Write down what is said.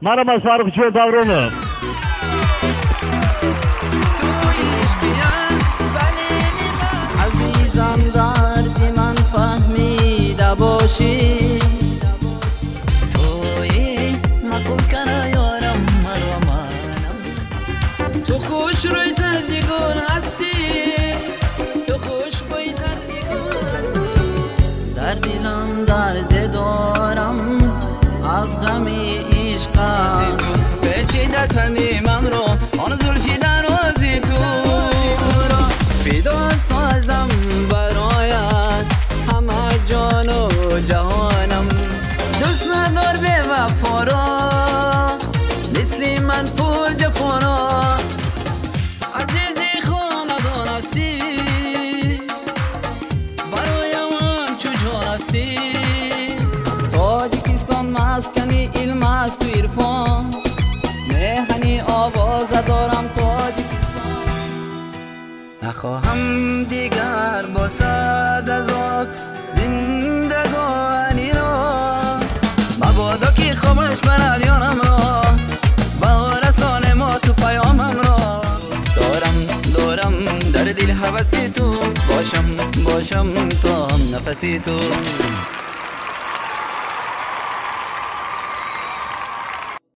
مرحبا فاروق جو دورونو عزیزم دردی من فهمیده باشی توی مقول کنه یارم مرا منم تو خوش روی طرزی گل هستی تو خوش بای طرزی گل هستی در دلم درد دارم از غم عشقم پیچیده تنیمم رو آن زلفی درازی تو فدا سازم برایت همه جان و جهانم دوست ندار به وفا را مثل من پر جفا را عزیزی خاندان هستی برایم همچو جان هستی تاجیکستان مسکنی علم است و عرفان مهنی آواز دارم تاجیکستان نخواهم دیگر با صد از آب زندگانی را مبادا که خوابش برد یانم را بهار سال ما تو پیامم را دارم در دل حوثی تو باشم تا هم نفسی تو